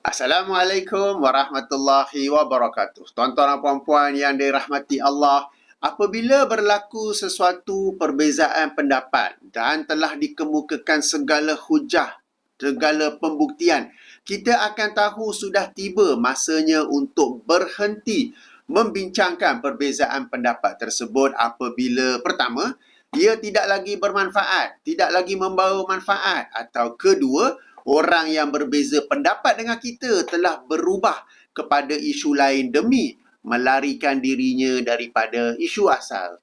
Assalamualaikum warahmatullahi wabarakatuh. Tuan-tuan dan puan-puan yang dirahmati Allah, apabila berlaku sesuatu perbezaan pendapat dan telah dikemukakan segala hujah, segala pembuktian, kita akan tahu sudah tiba masanya untuk berhenti membincangkan perbezaan pendapat tersebut apabila pertama, ia tidak lagi bermanfaat, tidak lagi membawa manfaat, atau kedua, orang yang berbeza pendapat dengan kita telah berubah kepada isu lain demi melarikan dirinya daripada isu asal.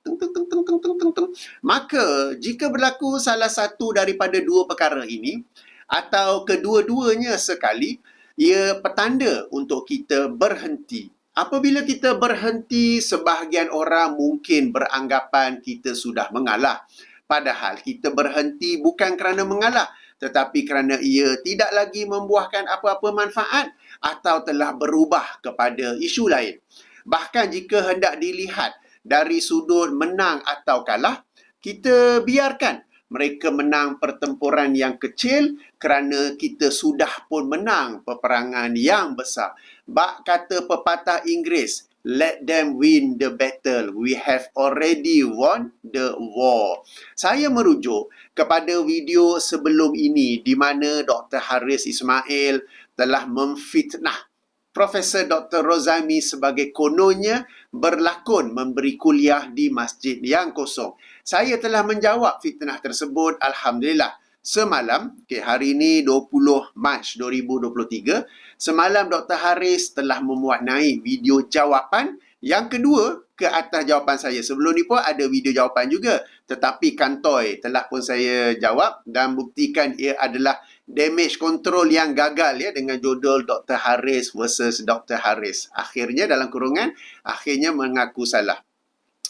Maka, jika berlaku salah satu daripada dua perkara ini, atau kedua-duanya sekali, ia petanda untuk kita berhenti. Apabila kita berhenti, sebahagian orang mungkin beranggapan kita sudah mengalah. Padahal kita berhenti bukan kerana mengalah, tetapi kerana ia tidak lagi membuahkan apa-apa manfaat atau telah berubah kepada isu lain. Bahkan jika hendak dilihat dari sudut menang atau kalah, kita biarkan mereka menang pertempuran yang kecil kerana kita sudah pun menang peperangan yang besar. Bak kata pepatah Inggeris, let them win the battle. We have already won the war. Saya merujuk kepada video sebelum ini di mana Dr. Haris Ismail telah memfitnah Profesor Dr. Rozaimi sebagai kononnya berlakon memberi kuliah di masjid yang kosong. Saya telah menjawab fitnah tersebut, Alhamdulillah. Semalam, hari ini 20 Mac 2023, semalam Dr. Haris telah memuat naik video jawapan yang kedua ke atas jawapan saya. Sebelum ni pun ada video jawapan juga. Tetapi kantoi telah pun saya jawab dan buktikan ia adalah damage control yang gagal ya dengan judul Dr. Haris versus Dr. Haris. Akhirnya dalam kurungan, akhirnya mengaku salah.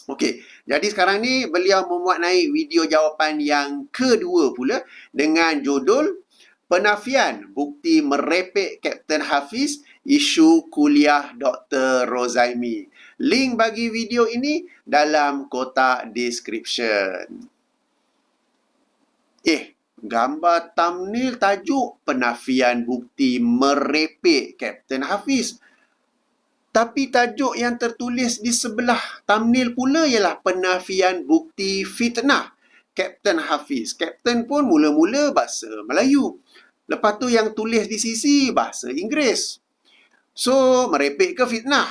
Okey, jadi sekarang ni beliau memuat naik video jawapan yang kedua pula dengan judul Penafian Bukti Merepek Kapten Hafiz, Isu Kuliah Dr. Rozaimi. Link bagi video ini dalam kotak description. Gambar thumbnail tajuk Penafian Bukti Merepek Kapten Hafiz. Tapi tajuk yang tertulis di sebelah thumbnail pula ialah Penafian Bukti Fitnah Kapten Hafiz. Kapten pun mula-mula bahasa Melayu. Lepas tu yang tulis di sisi bahasa Inggeris. So, merepek ke fitnah?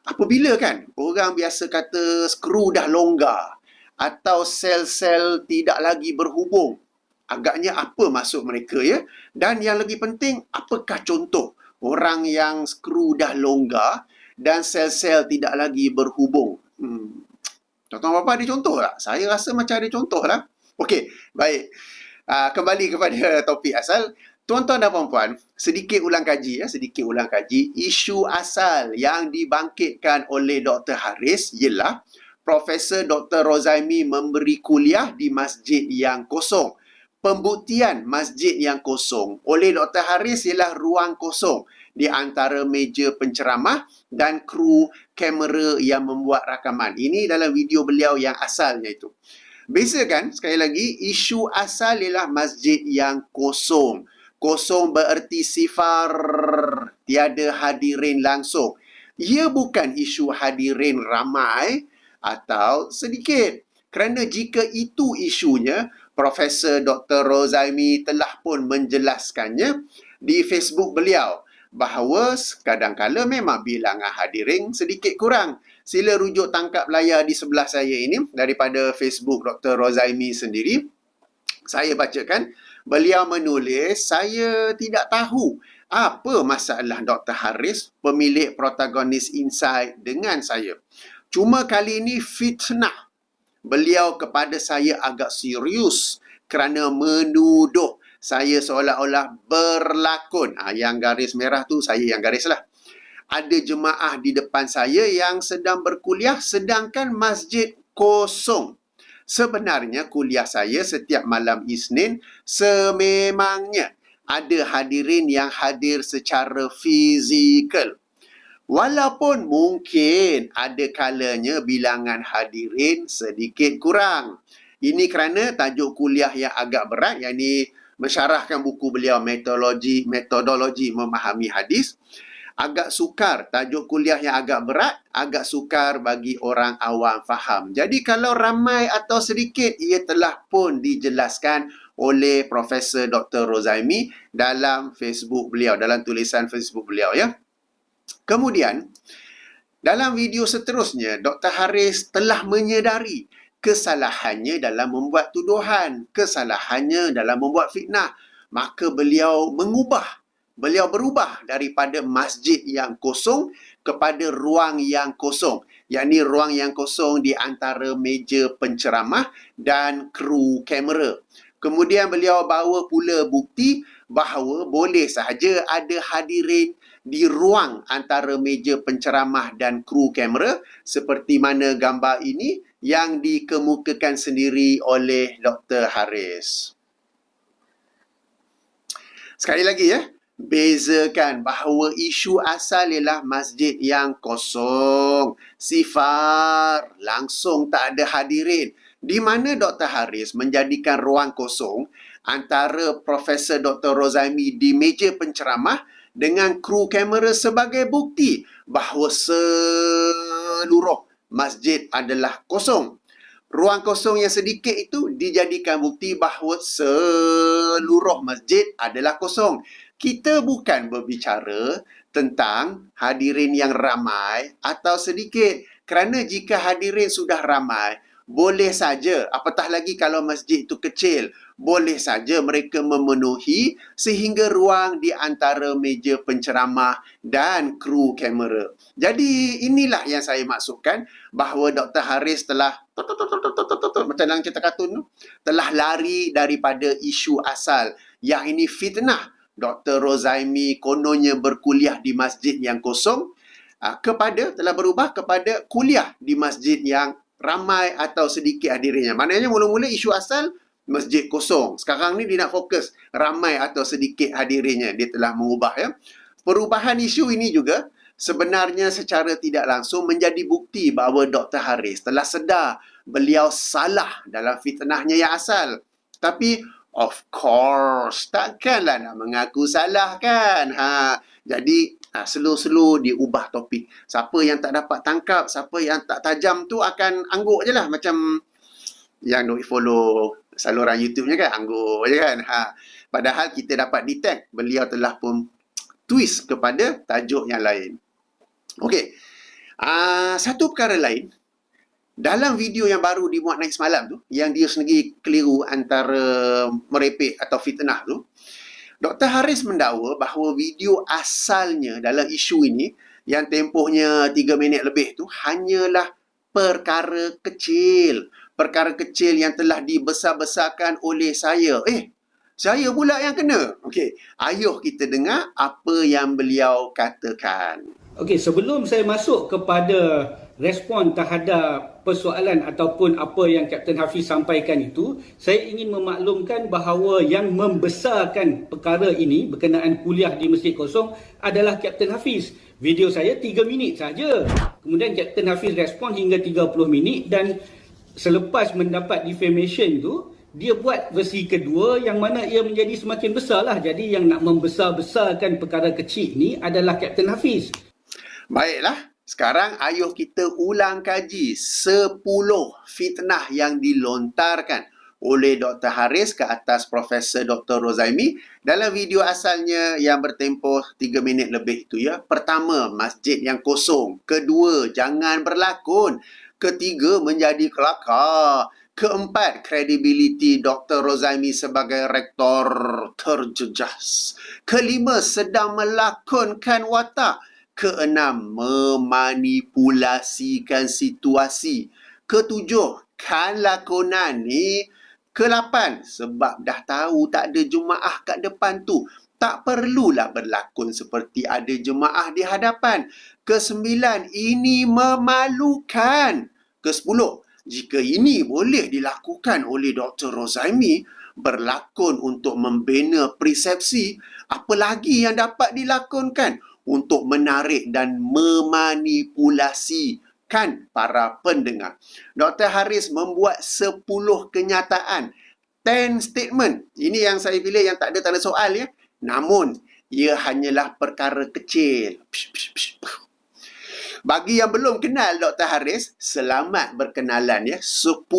Apabila kan orang biasa kata skru dah longgar atau sel-sel tidak lagi berhubung, agaknya apa maksud mereka ya? Dan yang lebih penting, apakah contoh orang yang skru dah longgar dan sel-sel tidak lagi berhubung? Tuan-tuan bapa ada contoh tak? Saya rasa macam ada contoh lah. Okey, baik. Kembali kepada topik asal. Tuan-tuan dan puan-puan, sedikit ulang kaji isu asal yang dibangkitkan oleh Dr. Haris ialah Profesor Dr. Rozaimi memberi kuliah di masjid yang kosong. Pembuktian masjid yang kosong oleh Dr. Haris ialah ruang kosong di antara meja penceramah dan kru kamera yang membuat rakaman. Ini dalam video beliau yang asalnya itu. Beza kan, sekali lagi, isu asal ialah masjid yang kosong. Kosong bererti sifar, tiada hadirin langsung. Ia bukan isu hadirin ramai atau sedikit. Kerana jika itu isunya, Profesor Dr. Rozaimi telah pun menjelaskannya di Facebook beliau bahawa kadang-kala memang bilangan hadirin sedikit kurang. Sila rujuk tangkap layar di sebelah saya ini daripada Facebook Dr. Rozaimi sendiri. Saya bacakan. Beliau menulis, saya tidak tahu apa masalah Dr. Haris, pemilik protagonis Insight dengan saya. Cuma kali ini fitnah beliau kepada saya agak serius kerana menuduh saya seolah-olah berlakon. Yang garis merah tu saya yang garis lah. Ada jemaah di depan saya yang sedang berkuliah sedangkan masjid kosong. Sebenarnya kuliah saya setiap malam Isnin sememangnya ada hadirin yang hadir secara fizikal. Walaupun mungkin ada kalanya bilangan hadirin sedikit kurang. Ini kerana tajuk kuliah yang agak berat, yakni mensyarahkan buku beliau metodologi memahami hadis. Agak sukar, tajuk kuliah yang agak berat, agak sukar bagi orang awam faham. Jadi kalau ramai atau sedikit, ia telah pun dijelaskan oleh Profesor Dr. Rozaimi dalam Facebook beliau, dalam tulisan Facebook beliau ya. Kemudian, dalam video seterusnya, Dr. Haris telah menyedari kesalahannya dalam membuat tuduhan, kesalahannya dalam membuat fitnah. Maka beliau berubah daripada masjid yang kosong kepada ruang yang kosong. Yakni ruang yang kosong di antara meja penceramah dan kru kamera. Kemudian beliau bawa pula bukti bahawa boleh sahaja ada hadirin di ruang antara meja penceramah dan kru kamera seperti mana gambar ini yang dikemukakan sendiri oleh Dr. Haris. Sekali lagi ya, bezakan bahawa isu asal ialah masjid yang kosong, sifar, langsung tak ada hadirin. Di mana Dr. Haris menjadikan ruang kosong antara Profesor Dr. Rozaimi di meja penceramah dengan kru kamera sebagai bukti bahawa seluruh masjid adalah kosong. Ruang kosong yang sedikit itu dijadikan bukti bahawa seluruh masjid adalah kosong. Kita bukan berbicara tentang hadirin yang ramai atau sedikit. Kerana jika hadirin sudah ramai, boleh saja, apatah lagi kalau masjid itu kecil, boleh saja mereka memenuhi sehingga ruang di antara meja penceramah dan kru kamera. Jadi inilah yang saya maksudkan bahawa Dr. Haris telah macam dalam cerita kartun tu, telah lari daripada isu asal yang ini fitnah. Dr. Rozaimi kononnya berkuliah di masjid yang kosong telah berubah kepada kuliah di masjid yang ramai atau sedikit hadirinnya. Maknanya mula-mula isu asal masjid kosong. Sekarang ni dia nak fokus ramai atau sedikit hadirinnya. Dia telah mengubah ya. Perubahan isu ini juga sebenarnya secara tidak langsung menjadi bukti bahawa Dr. Haris telah sedar beliau salah dalam fitnahnya yang asal. Tapi of course, takkanlah nak mengaku salah kan? Jadi slow-slow dia ubah topik. Siapa yang tak dapat tangkap, siapa yang tak tajam tu akan angguk je lah. Macam yang duk follow saluran YouTube-nya kan, angguk je kan. Padahal kita dapat detect beliau telah pun twist kepada tajuk yang lain. Okey. Satu perkara lain, dalam video yang baru dimuat naik semalam tu, yang dia sendiri keliru antara merepek atau fitnah tu, Dr. Haris mendakwa bahawa video asalnya dalam isu ini yang tempohnya 3 minit lebih tu hanyalah perkara kecil. Perkara kecil yang telah dibesar-besarkan oleh saya. Saya pula yang kena. Okey, ayuh kita dengar apa yang beliau katakan. Okey, sebelum saya masuk kepada respon terhadap persoalan ataupun apa yang Kapten Hafiz sampaikan itu, saya ingin memaklumkan bahawa yang membesarkan perkara ini berkenaan kuliah di Masjid Kosong adalah Kapten Hafiz. Video saya 3 minit saja. Kemudian Kapten Hafiz respon hingga 30 minit dan selepas mendapat defamation tu, dia buat versi kedua yang mana ia menjadi semakin besar lah. Jadi yang nak membesar-besarkan perkara kecil ni adalah Kapten Hafiz. Baiklah. Sekarang ayuh kita ulang kaji 10 fitnah yang dilontarkan oleh Dr. Haris ke atas Profesor Dr. Rozaimi dalam video asalnya yang bertempoh 3 minit lebih itu ya. Pertama, masjid yang kosong. Kedua, jangan berlakon. Ketiga, menjadi kelakar. Keempat, kredibiliti Dr. Rozaimi sebagai rektor terjejas. Kelima, sedang melakonkan watak. Keenam, memanipulasikan situasi. Ketujuh, kan lakonan ni. Kelapan, sebab dah tahu tak ada jemaah kat depan tu, tak perlulah berlakon seperti ada jemaah di hadapan. Kesembilan, ini memalukan. Kesepuluh, jika ini boleh dilakukan oleh Dr. Rozaimi, berlakon untuk membina persepsi, apa lagi yang dapat dilakonkan untuk menarik dan memanipulasikan para pendengar. Dr. Haris membuat 10 kenyataan 10 statement. Ini yang saya pilih yang tak ada tanda soal ya. Namun, ia hanyalah perkara kecil. Bagi yang belum kenal Dr. Haris, selamat berkenalan ya. 10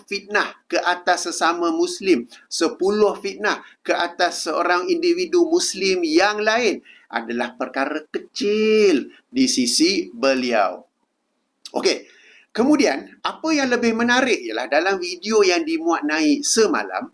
fitnah ke atas sesama Muslim, 10 fitnah ke atas seorang individu Muslim yang lain adalah perkara kecil di sisi beliau. Okey. Kemudian, apa yang lebih menarik ialah dalam video yang dimuat naik semalam,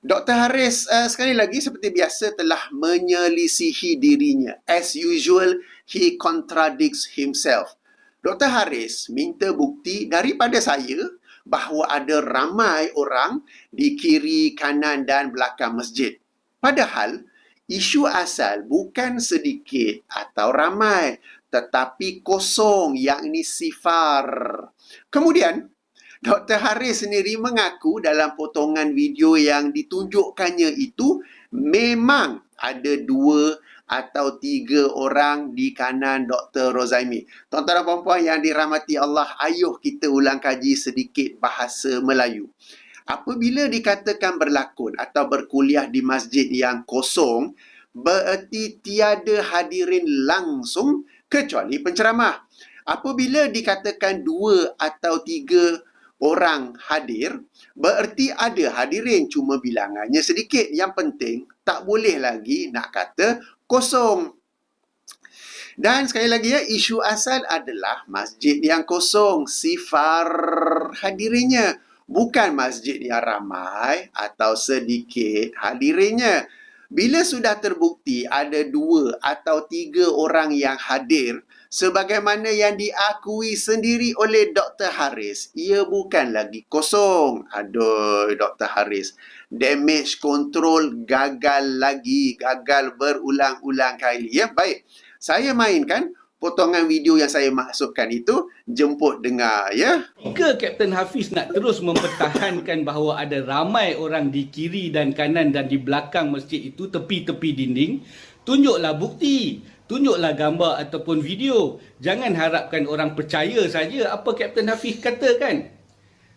Dr. Haris sekali lagi seperti biasa telah menyelisihi dirinya. As usual, he contradicts himself. Dr. Haris minta bukti daripada saya bahawa ada ramai orang di kiri, kanan dan belakang masjid. Padahal, isu asal bukan sedikit atau ramai, tetapi kosong, yakni sifar. Kemudian, Dr. Haris sendiri mengaku dalam potongan video yang ditunjukkannya itu memang ada 2 atau 3 orang di kanan Dr. Rozaimi. Tuan-tuan dan puan-puan yang dirahmati Allah, ayuh kita ulang kaji sedikit bahasa Melayu. Apabila dikatakan berlakon atau berkuliah di masjid yang kosong, bererti tiada hadirin langsung kecuali penceramah. Apabila dikatakan 2 atau 3 orang hadir, bererti ada hadirin, cuma bilangannya sedikit. Yang penting, tak boleh lagi nak kata kosong. Dan sekali lagi ya, isu asal adalah masjid yang kosong, sifar hadirinnya. Bukan masjid yang ramai atau sedikit hadirinnya. Bila sudah terbukti ada 2 atau 3 orang yang hadir, sebagaimana yang diakui sendiri oleh Dr. Haris, ia bukan lagi kosong. Aduh, Dr. Haris. Damage control gagal lagi. Gagal berulang-ulang kali. Ya, baik. Saya mainkan potongan video yang saya maksudkan itu. Jemput dengar, ya. Jika Kapten Hafiz nak terus mempertahankan bahawa ada ramai orang di kiri dan kanan dan di belakang masjid itu, tepi-tepi dinding, tunjuklah bukti. Tunjuklah gambar ataupun video. Jangan harapkan orang percaya saja apa Kapten Hafiz katakan.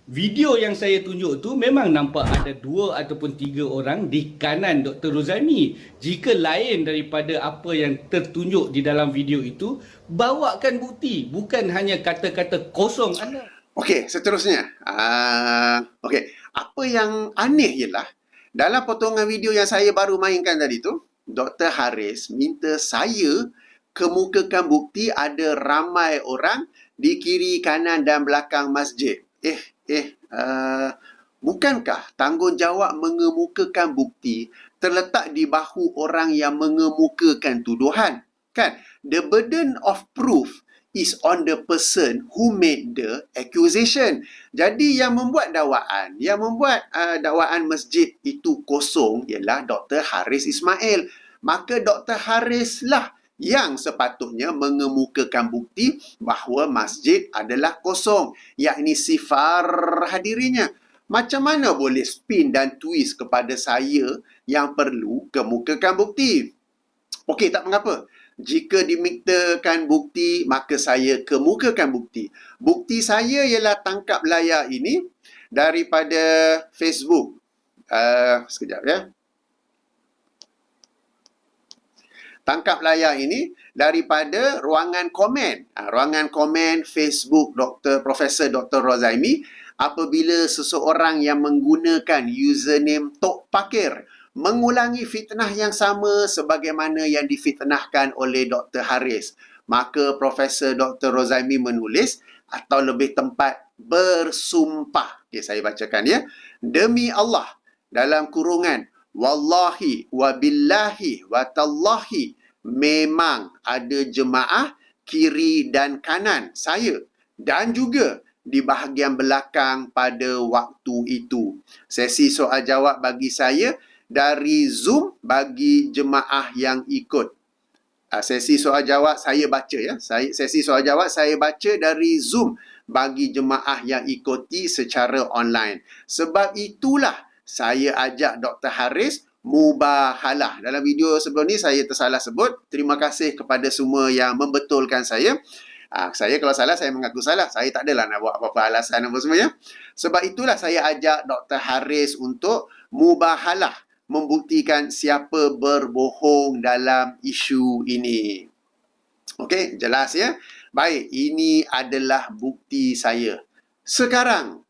Video yang saya tunjuk tu memang nampak ada 2 ataupun 3 orang di kanan Dr. Rozaimi. Jika lain daripada apa yang tertunjuk di dalam video itu, bawakan bukti. Bukan hanya kata-kata kosong anda. Okey, seterusnya. Okey, apa yang aneh ialah dalam potongan video yang saya baru mainkan tadi tu, Dr. Haris minta saya kemukakan bukti ada ramai orang di kiri, kanan dan belakang masjid. Bukankah tanggungjawab mengemukakan bukti terletak di bahu orang yang mengemukakan tuduhan? Kan? The burden of proof is on the person who made the accusation. Jadi yang membuat dakwaan, dakwaan masjid itu kosong ialah Dr. Haris Ismail. Maka Dr. Haris lah yang sepatutnya mengemukakan bukti bahawa masjid adalah kosong, yakni sifar hadirinnya. Macam mana boleh spin dan twist kepada saya yang perlu kemukakan bukti? Okey, tak mengapa. Jika dimintakan bukti, maka saya kemukakan bukti. Bukti saya ialah tangkap layar ini daripada Facebook. Sekejap ya. Tangkap layar ini daripada ruangan komen. Ruangan komen Facebook Profesor Dr. Rozaimi apabila seseorang yang menggunakan username Tok Pakir mengulangi fitnah yang sama sebagaimana yang difitnahkan oleh Dr. Haris. Maka Profesor Dr. Rozaimi menulis atau lebih tepat bersumpah. Okay, saya bacakan ya. Demi Allah, dalam kurungan, wallahi wa billahi wa tallahi, memang ada jemaah kiri dan kanan saya dan juga di bahagian belakang pada waktu itu. Sesi soal jawab bagi saya dari Zoom bagi jemaah yang ikut. Sesi soal jawab saya baca ya. Sesi soal jawab saya baca dari Zoom bagi jemaah yang ikuti secara online. Sebab itulah saya ajak Dr. Haris mubahalah. Dalam video sebelum ni saya tersalah sebut. Terima kasih kepada semua yang membetulkan saya. Saya kalau salah, saya mengaku salah. Saya tak adalah nak buat apa-apa alasan apa semua ya. Sebab itulah saya ajak Dr. Haris untuk mubahalah, membuktikan siapa berbohong dalam isu ini. Okey, jelas ya? Baik, ini adalah bukti saya. Sekarang,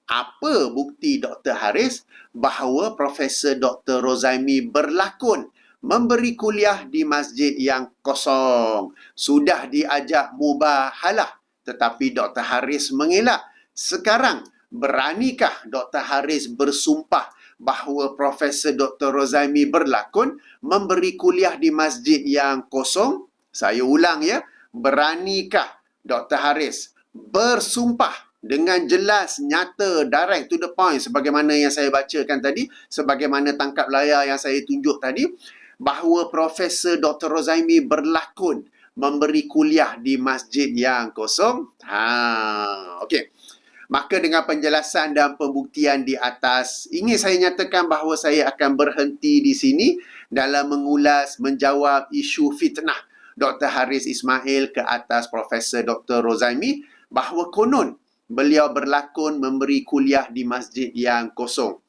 apa bukti Dr. Haris bahawa Profesor Dr. Rozaimi berlakon memberi kuliah di masjid yang kosong? Sudah diajak mubahalah, tetapi Dr. Haris mengelak. Sekarang, beranikah Dr. Haris bersumpah bahawa Profesor Dr. Rozaimi berlakon memberi kuliah di masjid yang kosong? Saya ulang ya, beranikah Dr. Haris bersumpah dengan jelas, nyata, direct to the point sebagaimana yang saya bacakan tadi, sebagaimana tangkap layar yang saya tunjuk tadi, bahawa Profesor Dr. Rozaimi berlakon memberi kuliah di masjid yang kosong? Okey. Maka dengan penjelasan dan pembuktian di atas, ingin saya nyatakan bahawa saya akan berhenti di sini dalam mengulas, menjawab isu fitnah Dr. Haris Ismail ke atas Profesor Dr. Rozaimi bahawa konon beliau berlakon memberi kuliah di masjid yang kosong.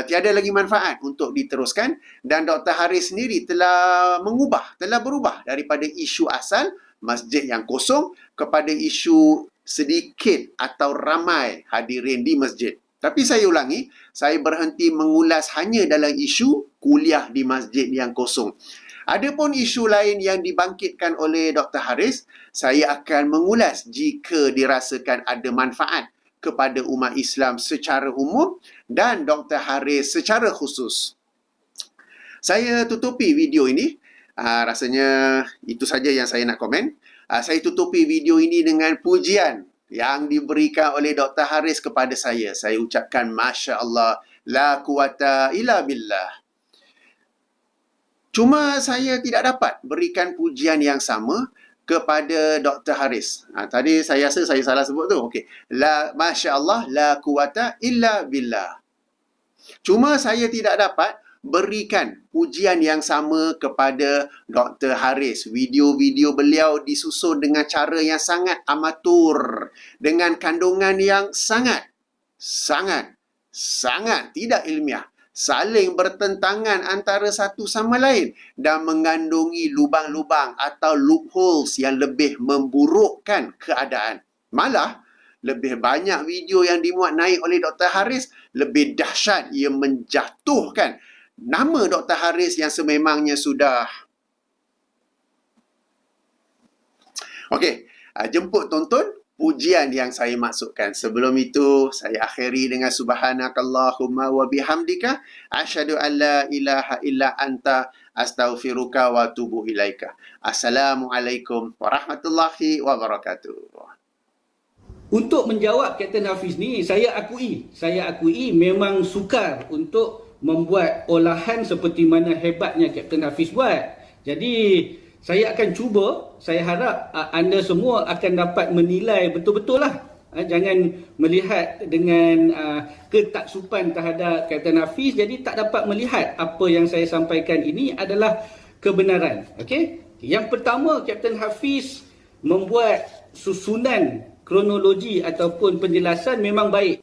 Tiada lagi manfaat untuk diteruskan, dan Dr. Haris sendiri telah berubah daripada isu asal masjid yang kosong kepada isu sedikit atau ramai hadirin di masjid. Tapi saya ulangi, saya berhenti mengulas hanya dalam isu kuliah di masjid yang kosong. Adapun isu lain yang dibangkitkan oleh Dr. Haris, saya akan mengulas jika dirasakan ada manfaat kepada umat Islam secara umum dan Dr. Haris secara khusus. Saya tutupi video ini. Rasanya itu saja yang saya nak komen. Saya tutupi video ini dengan pujian yang diberikan oleh Dr. Haris kepada saya. Saya ucapkan Masya Allah, la quwata illa billah. Cuma saya tidak dapat berikan pujian yang sama kepada Dr. Haris. Tadi saya rasa saya salah sebut tu. Okey. Masya Allah, la quwata illa billah. Cuma saya tidak dapat berikan pujian yang sama kepada Dr. Haris. Video-video beliau disusun dengan cara yang sangat amatur, dengan kandungan yang sangat tidak ilmiah, saling bertentangan antara satu sama lain dan mengandungi lubang-lubang atau loopholes yang lebih memburukkan keadaan. Malah, lebih banyak video yang dimuat naik oleh Dr. Haris, lebih dahsyat ia menjatuhkan nama Dr. Haris yang sememangnya sudah. Okey, jemput tonton pujian yang saya maksudkan. Sebelum itu, saya akhiri dengan subhanakallahumma wa bihamdika asyhadu an la ilaha illa anta astaghfiruka wa atubu ilaika. Assalamualaikum warahmatullahi wabarakatuh. Untuk menjawab Kapten Hafiz ni, saya akui memang sukar untuk membuat olahan seperti mana hebatnya Kapten Hafiz buat. Jadi saya akan cuba, saya harap anda semua akan dapat menilai betul-betul lah. Jangan melihat dengan ketaksupan terhadap Kapten Hafiz, jadi tak dapat melihat apa yang saya sampaikan ini adalah kebenaran. Okey? Yang pertama, Kapten Hafiz membuat susunan kronologi ataupun penjelasan memang baik.